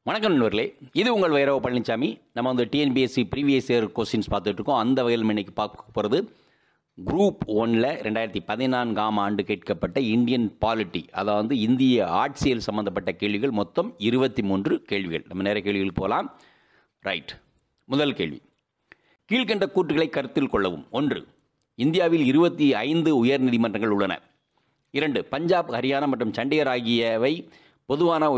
வணக்கம் நண்பர்களே, இது உங்கள் V.Palanichamy. நம்ம வந்து TNPSC ப்ரீவியஸ் இயர் கொஸ்டின்ஸ் பார்த்துட்டு இருக்கோம். அந்த வகையில் இன்னைக்கு பார்க்க போகிறது குரூப் 1ல் 2014ஆம் ஆண்டு கேட்கப்பட்ட இந்தியன் பாலிட்டி, அதாவது இந்திய ஆட்சியல் சம்பந்தப்பட்ட கேள்விகள். மொத்தம் 23 கேள்விகள். நம்ம நிறைய கேள்விகள் போகலாம். ரைட். முதல் கேள்வி, கீழ்கண்ட கூற்றுகளை கருத்தில் கொள்ளவும். 1. இந்தியாவில் 25 உயர்நீதிமன்றங்கள் உள்ளன. 2. பஞ்சாப், ஹரியானா மற்றும் சண்டிகர் ஆகியவை பொதுவான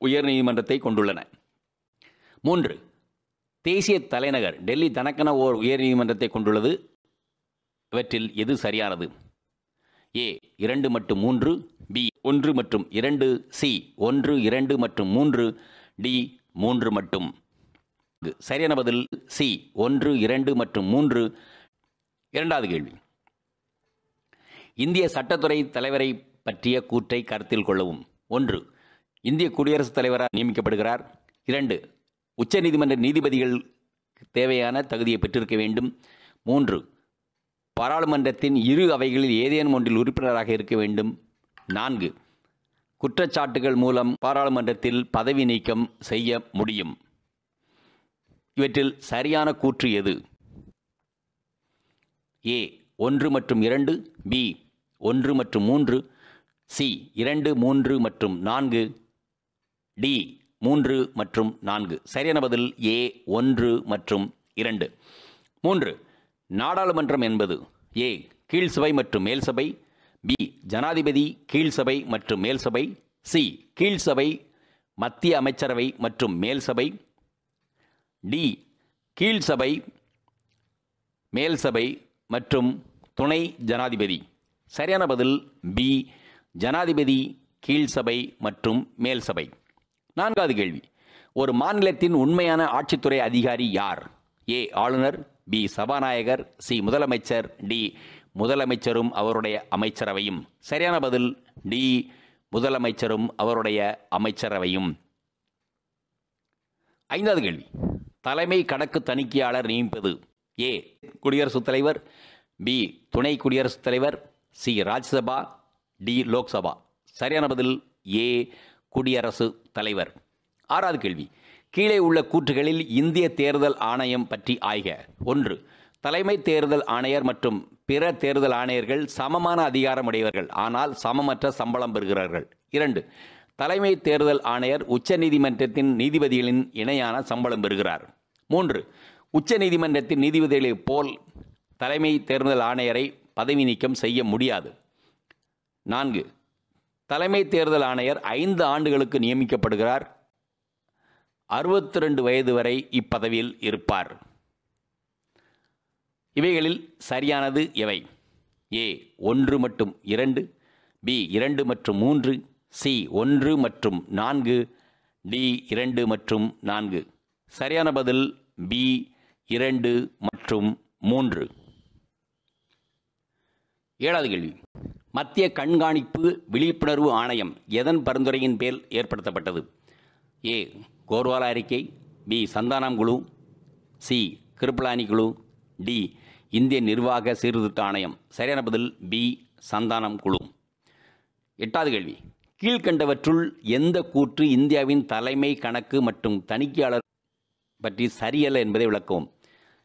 உயர்நீதிமன்றத்தை கொண்டுள்ளன. 3. தேசிய தலைநகர் டெல்லி தனக்கென ஓர் உயர்நீதிமன்றத்தை கொண்டுள்ளது. இவற்றில் எது சரியானது? A 2 மற்றும் 3, B 1 மற்றும் 2, C 1, 2 மற்றும் 3, D 3 மட்டும். சரியான பதில் C 1, 2 மற்றும் 3. இரண்டாவது கேள்வி, இந்திய சட்டத்துறை தலைவரை பற்றிய கூற்றை கருத்தில் கொள்ளவும். 1. இந்திய குடியரசுத் தலைவராக நியமிக்கப்படுகிறார். 2. உச்சநீதிமன்ற நீதிபதிகள் தேவையான தகுதியை பெற்றிருக்க வேண்டும். 3. பாராளுமன்றத்தின் இரு அவைகளில் ஏதேனும் ஒன்றில் உறுப்பினராக இருக்க வேண்டும். 4. குற்றச்சாட்டுகள் மூலம் பாராளுமன்றத்தில் பதவி நீக்கம் செய்ய முடியும். இவற்றில் சரியான கூற்று எது? A 1 மற்றும் 2, B 1 மற்றும் 3, C 2, 3 மற்றும் 4, D 3 மற்றும் 4. சரியான பதில் A 1 மற்றும் 2. 3. நாடாளுமன்றம் என்பது A கீழ் சபை மற்றும் மேல் சபை, B ஜனாதிபதி கீழ் சபை மற்றும் மேல் சபை, C கீழ் சபை மத்திய அமைச்சரவை மற்றும் மேல் சபை, D கீழ் சபை மேல் சபை மற்றும் துணை ஜனாதிபதி. சரியான பதில் B ஜனாதிபதி கீழ் சபை மற்றும் மேல் சபை. 4வது கேள்வி, ஒரு மாநிலத்தின் உண்மையான ஆட்சித்துறை அதிகாரி யார்? A ஆளுநர், B சபாநாயகர், C முதலமைச்சர், D முதலமைச்சரும் அவருடைய அமைச்சரவையும். சரியான பதில் D முதலமைச்சரும் அவருடைய அமைச்சரவையும். 5வது கேள்வி, தலைமை கணக்கு தணிக்கையாளர் நியமிப்பது. A குடியரசுத் தலைவர், B துணை குடியரசுத் தலைவர், C ராஜ்யசபா, D லோக்சபா. சரியான பதில் A குடியரசு தலைவர். 6வது கேள்வி, கீழே உள்ள கூற்றுகளில் இந்திய தேர்தல் ஆணையம் பற்றி ஆய்க. 1. தலைமை தேர்தல் ஆணையர் மற்றும் பிற தேர்தல் ஆணையர்கள் சமமான அதிகாரம் உடையவர்கள், ஆனால் சமமற்ற சம்பளம் பெறுகிறார்கள். 2. தலைமை தேர்தல் ஆணையர் உச்ச நீதிமன்றத்தின் நீதிபதிகளின் இணையான சம்பளம் பெறுகிறார். 3. உச்ச நீதிமன்றத்தின் நீதிபதிகளைப் போல் தலைமை தேர்தல் ஆணையரை பதவி நீக்கம் செய்ய முடியாது. 4. தலைமை தேர்தல் ஆணையர் 5 ஆண்டுகளுக்கு நியமிக்கப்படுகிறார். 62 வயது வரை இப்பதவியில் இருப்பார். இவைகளில் சரியானது எவை? A 1 மற்றும் 2, B 2 மற்றும் 3, C 1 மற்றும் 4, D 2 மற்றும் 4. சரியான பதில் B 2 மற்றும் 3. 7வது கேள்வி, மத்திய கண்காணிப்பு விழிப்புணர்வு ஆணையம் எதன் பரிந்துரையின் பேர் ஏற்படுத்தப்பட்டது? A கோர்வாலா அறிக்கை, B சந்தானம் குழு, C கிருப்பலானி குழு, D இந்திய நிர்வாக சீர்திருத்த ஆணையம். சரியான பதில் B சந்தானம் குழு. 8வது கேள்வி, கீழ்கண்டவற்றுள் எந்த கூற்று இந்தியாவின் தலைமை கணக்கு மற்றும் தணிக்கையாளர் பற்றி சரியல்ல என்பதை விளக்கவும்.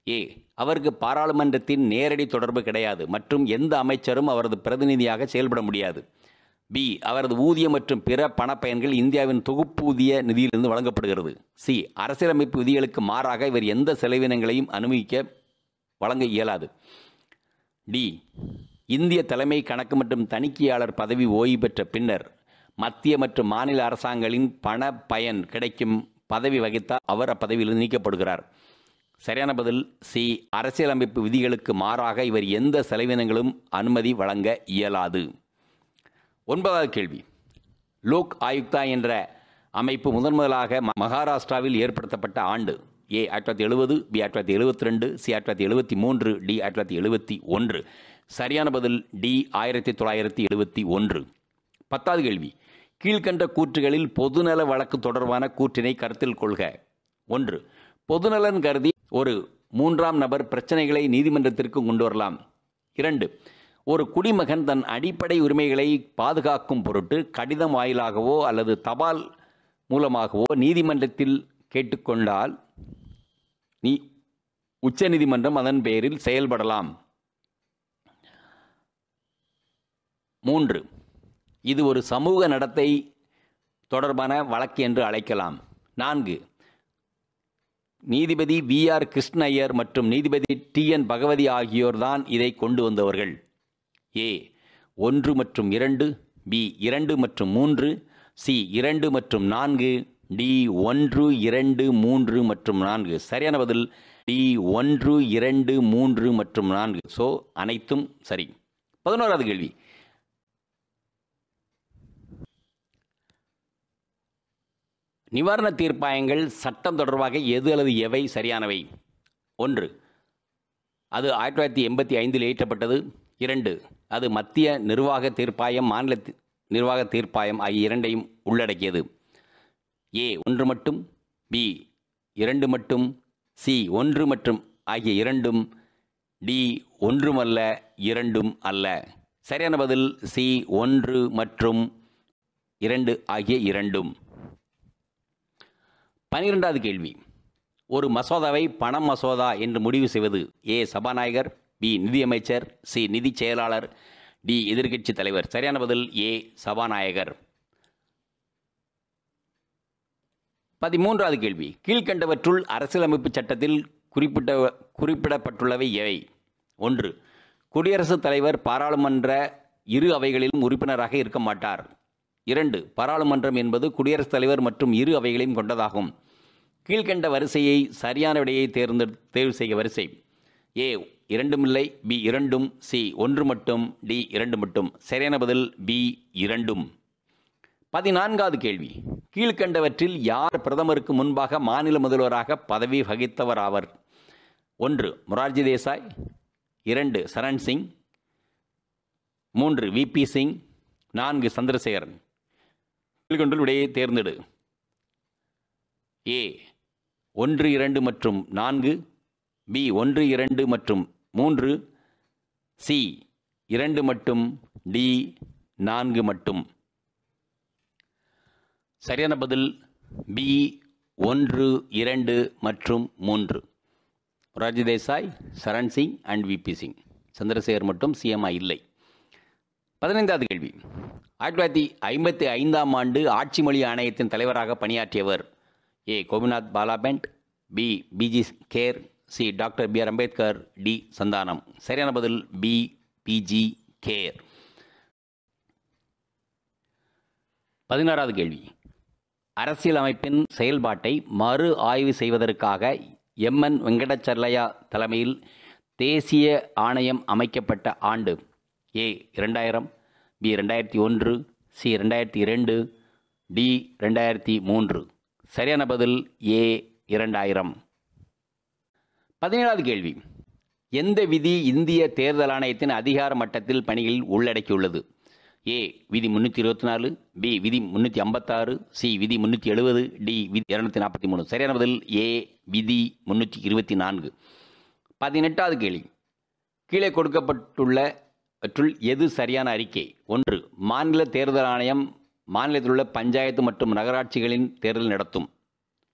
A அவருக்கு பாராளுமன்றத்தின் நேரடி தொடர்பு கிடையாது மற்றும் எந்த அமைச்சரும் அவரது பிரதிநிதியாக செயல்பட முடியாது. B அவரது ஊதியம் மற்றும் பிற பணப்பயன்கள் இந்தியாவின் தொகுப்பூதிய நிதியிலிருந்து வழங்கப்படுகிறது. C அரசியலமைப்பு விதிகளுக்கு மாறாக இவர் எந்த செலவினங்களையும் வழங்க இயலாது. D இந்திய தலைமை கணக்கு மற்றும் தணிக்கையாளர் பதவி ஓய்வு பெற்ற பின்னர் மத்திய மற்றும் மாநில அரசாங்கங்களின் பண பயன் கிடைக்கும் பதவி வகித்தால் அவர் அப்பதவியிலிருந்து நீக்கப்படுகிறார். சரியான பதில் C அரசியலமைப்பு விதிகளுக்கு மாறாக இவர் எந்த செலவினங்களும் அனுமதி வழங்க இயலாது. 9வது கேள்வி, லோக் ஆயுக்தா என்ற அமைப்பு முதன்முதலாக மகாராஷ்டிராவில் ஏற்படுத்தப்பட்ட ஆண்டு. A 1970, B 1972, C 1973, D 1971. சரியான பதில் D 1971. 10வது கேள்வி, கீழ்கண்ட கூற்றுகளில் பொதுநல வழக்கு தொடர்பான கூற்றினை கருத்தில் கொள்க. 1. பொதுநலன் கருதி ஒரு 3ஆம் நபர் பிரச்சனைகளை நீதிமன்றத்திற்கு கொண்டு வரலாம். 2. ஒரு குடிமகன் தன் அடிப்படை உரிமைகளை பாதுகாக்கும் பொருட்டு கடிதம் வாயிலாகவோ அல்லது தபால் மூலமாகவோ நீதிமன்றத்தில் கேட்டுக்கொண்டால் உச்ச நீதிமன்றம் அதன் பேரில் செயல்படலாம். 3. இது ஒரு சமூக நடத்தை தொடர்பான வழக்கு என்று அழைக்கலாம். 4. நீதிபதி V.R. கிருஷ்ணய்யர் மற்றும் நீதிபதி T.N. பகவதி ஆகியோர்தான் இதை கொண்டு வந்தவர்கள். A 1 மற்றும் 2, B 2 மற்றும் 3, C 2 மற்றும் 4, D 1, 2, 3 மற்றும் 4. சரியான பதில் D 1, 2, 3 மற்றும் 4. ஸோ அனைத்தும் சரி. 11வது கேள்வி. நிவாரண தீர்ப்பாயங்கள் சட்டம் தொடர்பாக எது அல்லது எவை சரியானவை? 1. அது 1985 இயற்றப்பட்டது. 2. அது மத்திய நிர்வாக தீர்ப்பாயம், மாநில நிர்வாக தீர்ப்பாயம் ஆகிய இரண்டையும் உள்ளடக்கியது. A 1 மட்டும், B 2 மட்டும், C 1 மற்றும் ஆகிய இரண்டும், D 1 அல்ல 2 அல்ல. சரியான பதில் C 1 மற்றும் 2 ஆகிய இரண்டும். 12வது கேள்வி. ஒரு மசோதாவை பண மசோதா என்று முடிவு செய்வது A சபாநாயகர், B நிதியமைச்சர், C நிதி செயலாளர், D எதிர்க்கட்சி தலைவர். சரியான பதில் A சபாநாயகர். 13வது கேள்வி. கீழ்கண்டவற்றுள் அரசியலமைப்பு சட்டத்தில் குறிப்பிடப்பட்டுள்ளவை எவை? 1. குடியரசுத் தலைவர் பாராளுமன்ற இரு அவைகளிலும் உறுப்பினராக இருக்க மாட்டார். 2. பாராளுமன்றம் என்பது குடியரசுத் தலைவர் மற்றும் இரு அவைகளையும் கொண்டதாகும். கீழ்கண்ட வரிசையை சரியான விடையை தேர்வு செய்ய வரிசை. A 2 இல்லை, B 2, C 1 மட்டும், D 2 மட்டும். சரியான பதில் B 2. 14வது கேள்வி. கீழ்கண்டவற்றில் யார் பிரதமருக்கு முன்பாக மாநில முதல்வராக பதவி வகித்தவர் ஆவர்? 1. மொரார்ஜி தேசாய், 2. சரண் சிங், 3. V.P. சிங், 4. சந்திரசேகரன். கீழ்கொண்டு விடையை தேர்ந்தெடு. A 1, 2 மற்றும் 4, B 1, 2 மற்றும் 3, C 2 மட்டும், D 4 மட்டும். சரியான பதில் B 1, 2 மற்றும் 3. Morarji Desai, Charan Singh and V.P. சிங். சந்திரசேகர் மட்டும் CM இல்லை. 15வது கேள்வி. 1955ஆம் ஆண்டு ஆட்சி மொழி ஆணையத்தின் தலைவராக பணியாற்றியவர்? A கோபிநாத் பாலாபெண்ட், B B.G. Kher, C doctor B.R. Ambedkar, D Santhanam. சரியான பதில் B P.G. கேர். 16வது கேள்வி. அரசியல் அமைப்பின் செயல்பாட்டை மறு ஆய்வு செய்வதற்காக M.N. வெங்கடாச்சலயா தலைமையில் தேசிய ஆணையம் அமைக்கப்பட்ட ஆண்டு? A 2000, B 2001, C 2002, D 2003. சரியான பதில் A 2000. 17வது கேள்வி. எந்த விதி இந்திய தேர்தல் ஆணையத்தின் அதிகார மட்டத்தில் பணிகளில் உள்ளடக்கியுள்ளது? A விதி 324, B விதி 356, C விதி 370, D விதி 243. சரியான பதில் A விதி 324. 18வது கேள்வி. கீழே கொடுக்கப்பட்டுள்ளவற்றுள் எது சரியான அறிக்கை? 1. மாநில தேர்தல் ஆணையம் மாநிலத்தில் உள்ள பஞ்சாயத்து மற்றும் நகராட்சிகளின் தேர்தல் நடத்தும்,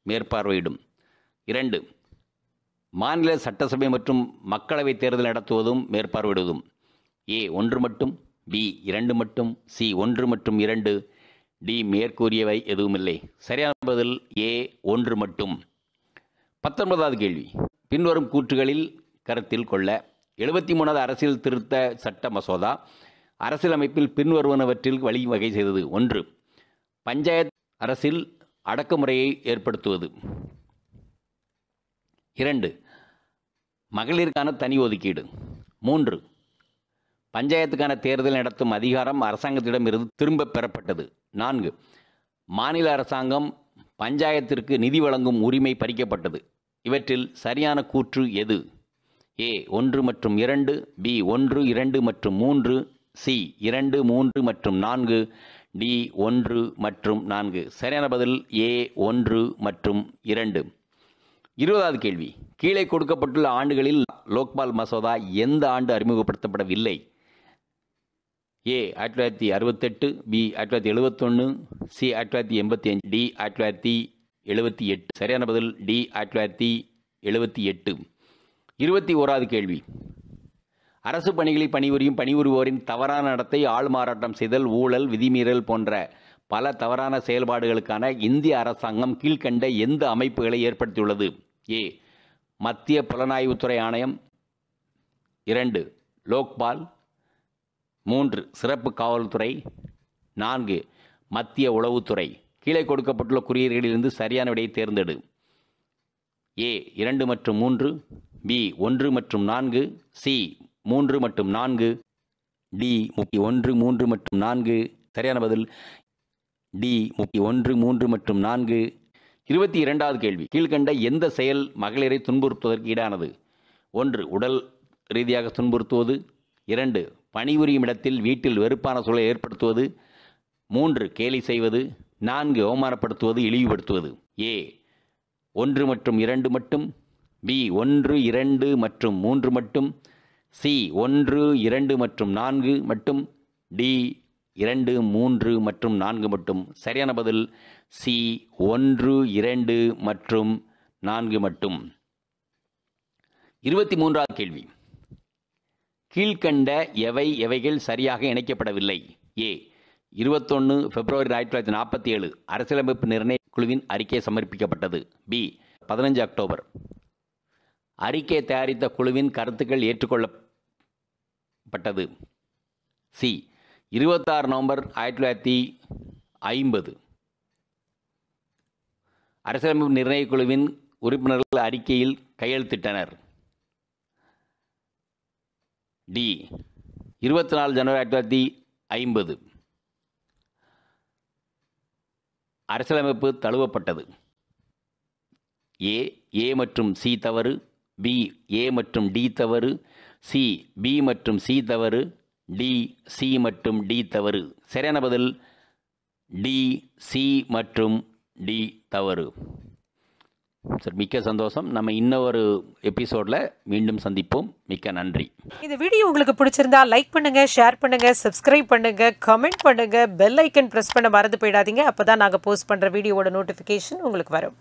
மேற்பார்வையிடும். 2. மாநில சட்டசபை மற்றும் மக்களவை தேர்தல் நடத்துவதும் மேற்பார்வையிடுவதும். A 1 மட்டும், B 2 மட்டும், C 1 மற்றும் 2, D மேற்கூறியவை எதுவுமில்லை. சரியான பதில் A 1 மட்டும். 19வது கேள்வி. பின்வரும் கூற்றுகளில் கருத்தில் கொள்ள. 73வது அரசியல் திருத்த சட்ட மசோதா அரசியலமைப்பில் பின்வருவனவற்றில் வழிவகை செய்தது. 1. பஞ்சாயத்து அரசில் அடக்குமுறையை ஏற்படுத்துவது. 2. மகளிருக்கான தனி ஒதுக்கீடு. 3. பஞ்சாயத்துக்கான தேர்தல் நடத்தும் அதிகாரம் அரசாங்கத்திடமிருந்து திரும்ப பெறப்பட்டது. 4. மாநில அரசாங்கம் பஞ்சாயத்திற்கு நிதி வழங்கும் உரிமை பறிக்கப்பட்டது. இவற்றில் சரியான கூற்று எது? A 1 மற்றும் 2, B 1, 2 மற்றும் 3, C 2, 3 மற்றும் 4, D 1 மற்றும் 4. சரியான பதில் A 1 மற்றும் 2. 20வது கேள்வி. கீழே கொடுக்கப்பட்டுள்ள ஆண்டுகளில் லோக்பால் மசோதா எந்த ஆண்டு அறிமுகப்படுத்தப்படவில்லை? ஏ 1968, பி 1971, சி 1985, டி 1978. சரியான பதில் டி 1978. 21வது கேள்வி. அரசு பணிகளில் பணிபுரியும் பணிபுரிவோரின் தவறான நடத்தை, ஆள் மாறாட்டம் செய்தல், ஊழல், விதிமீறல் போன்ற பல தவறான செயல்பாடுகளுக்கான இந்திய அரசாங்கம் கீழ்க்கண்ட எந்த அமைப்புகளை ஏற்படுத்தியுள்ளது? ஏ மத்திய புலனாய்வுத்துறை ஆணையம், 2 லோக்பால், 3 சிறப்பு காவல்துறை, 4 மத்திய உளவுத்துறை. கீழே கொடுக்கப்பட்டுள்ள குறியீடுகளிலிருந்து சரியான விடையை தேர்ந்தெடு. ஏ 2 மற்றும் 3, பி 1 மற்றும் 4, சி 3 மற்றும் 4, டி 1, 3 மற்றும் 4. சரியான பதில் டி 1, 3 மற்றும் 4. 22வது கேள்வி. கீழ்கண்ட எந்த செயல் மகளிரை துன்புறுத்துவதற்கு ஈடானது? 1 உடல் ரீதியாக துன்புறுத்துவது, 2 பணிபுரியும் இடத்தில் வீட்டில் வெறுப்பான சூழலை ஏற்படுத்துவது, 3 கேலி செய்வது, 4 அவமானப்படுத்துவது, இழிவுபடுத்துவது. ஏ 1 மற்றும் 2 மட்டும், பி 1, 2 மற்றும் 3 மட்டும், சி 1, 2 மற்றும் 4 மட்டும், டி 2, 3 மற்றும் 4 மட்டும். சரியான பதில் சி 1, 2 மற்றும் 4 மட்டும். 23வது கேள்வி. கீழ்கண்ட எவைகள் சரியாக இணைக்கப்படவில்லை? ஏ 21 பிப்ரவரி 1947 அரசியலமைப்பு நிர்ணய குழுவின் அறிக்கை சமர்ப்பிக்கப்பட்டது. பி 15 அக்டோபர் அறிக்கை தயாரித்த குழுவின் கருத்துக்கள் ஏற்றுக்கொள்ளப்பட்டது. சி 26 நவம்பர் 1950 அரசியலமைப்பு நிர்ணய குழுவின் உறுப்பினர்கள் அறிக்கையில் கையெழுத்திட்டனர். டி 24 ஜனவரி 1950 அரசியலமைப்பு தழுவப்பட்டது. ஏ மற்றும் சி தவறு, பி ஏ மற்றும் டி தவறு, சி பி மற்றும் சி தவறு, டி சி மற்றும் டி தவறு. சரியான பதில் டி சி மற்றும் டி தவறு. சார் மிக்க சந்தோஷம். நம்ம இன்னொரு எபிசோடில் மீண்டும் சந்திப்போம். மிக்க நன்றி. இந்த வீடியோ உங்களுக்கு பிடிச்சிருந்தா லைக் பண்ணுங்க, ஷேர் பண்ணுங்க, சப்ஸ்கிரைப் பண்ணுங்க, கமெண்ட் பண்ணுங்க, பெல் ஐக்கன் பிரஸ் பண்ண மறந்து போயிடாதீங்க. அப்பதான் நாங்கள் போஸ்ட் பண்ற வீடியோவோட நோட்டிஃபிகேஷன் உங்களுக்கு வரும்.